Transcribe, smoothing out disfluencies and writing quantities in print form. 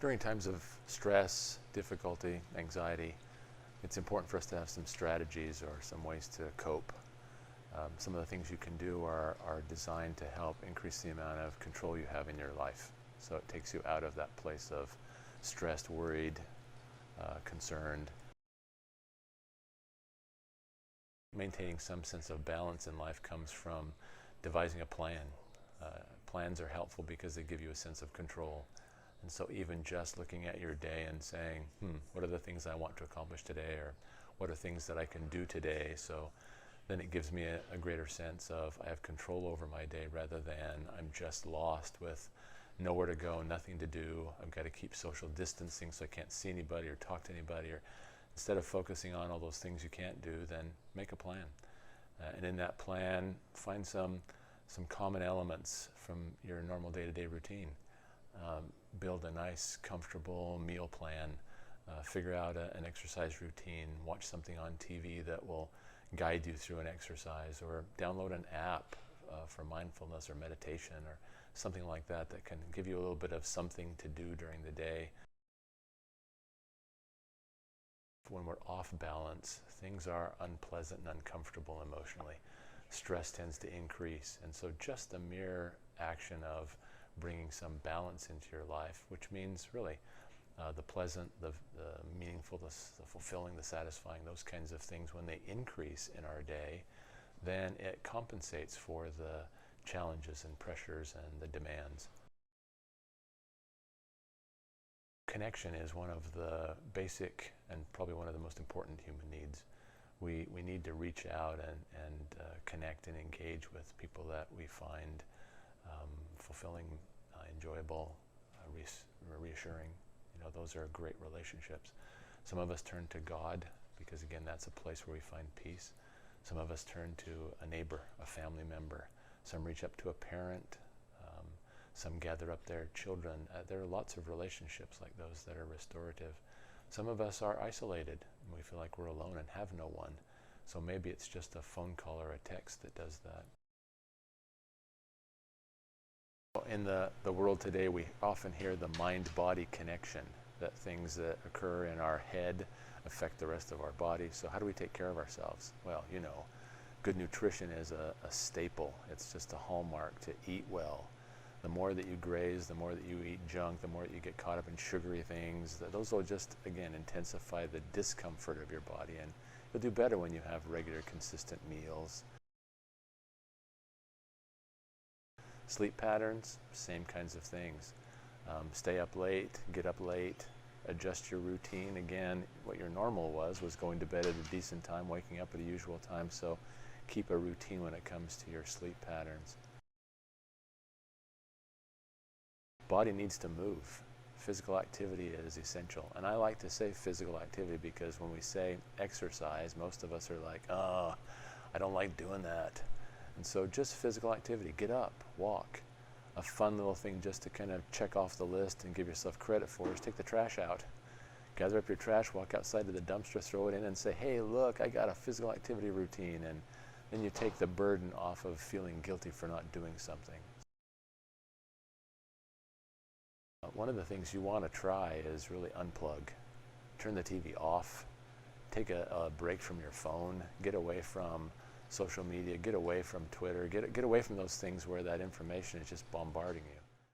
During times of stress, difficulty, anxiety, it's important for us to have some strategies or some ways to cope. Some of the things you can do are designed to help increase the amount of control you have in your life. So it takes you out of that place of stressed, worried, concerned. Maintaining some sense of balance in life comes from devising a plan. Plans are helpful because they give you a sense of control. And so even just looking at your day and saying, what are the things I want to accomplish today, or what are things that I can do today? So then it gives me a greater sense of I have control over my day, rather than I'm just lost with nowhere to go, nothing to do. I've got to keep social distancing so I can't see anybody or talk to anybody. Or instead of focusing on all those things you can't do, then make a plan. And in that plan, find some common elements from your normal day-to-day routine. Build a nice, comfortable meal plan. Figure out an exercise routine. Watch something on TV that will guide you through an exercise, or download an app for mindfulness or meditation or something like that that can give you a little bit of something to do during the day. When we're off balance, things are unpleasant and uncomfortable emotionally. Stress tends to increase, and so just the mere action of bringing some balance into your life, which means really the pleasant, the meaningful, the fulfilling, the satisfying, those kinds of things, when they increase in our day, then it compensates for the challenges and pressures and the demands. Connection is one of the basic and probably one of the most important human needs. We need to reach out and connect and engage with people that we find fulfilling, enjoyable, reassuring. You know, those are great relationships. Some of us turn to God because, again, that's a place where we find peace. Some of us turn to a neighbor, a family member. Some reach up to a parent. Some gather up their children. There are lots of relationships like those that are restorative. Some of us are isolated, and we feel like we're alone and have no one. So maybe it's just a phone call or a text that does that. In the world today, we often hear the mind-body connection, that things that occur in our head affect the rest of our body. So how do we take care of ourselves? Well, you know, good nutrition is a staple. It's just a hallmark to eat well. The more that you graze, the more that you eat junk, the more that you get caught up in sugary things, those will just, again, intensify the discomfort of your body. And you'll do better when you have regular, consistent meals. Sleep patterns, same kinds of things. Stay up late, get up late, adjust your routine. Again, what your normal was going to bed at a decent time, waking up at a usual time. So keep a routine when it comes to your sleep patterns. Body needs to move. Physical activity is essential. And I like to say physical activity because when we say exercise, most of us are like, oh, I don't like doing that. And so just physical activity, get up, walk. A fun little thing just to kind of check off the list and give yourself credit for is take the trash out. Gather up your trash, walk outside to the dumpster, throw it in and say, hey, look, I got a physical activity routine. And then you take the burden off of feeling guilty for not doing something. One of the things you want to try is really unplug. Turn the TV off. Take a break from your phone. Get away from social media. Get away from Twitter. Get away from those things where that information is just bombarding you.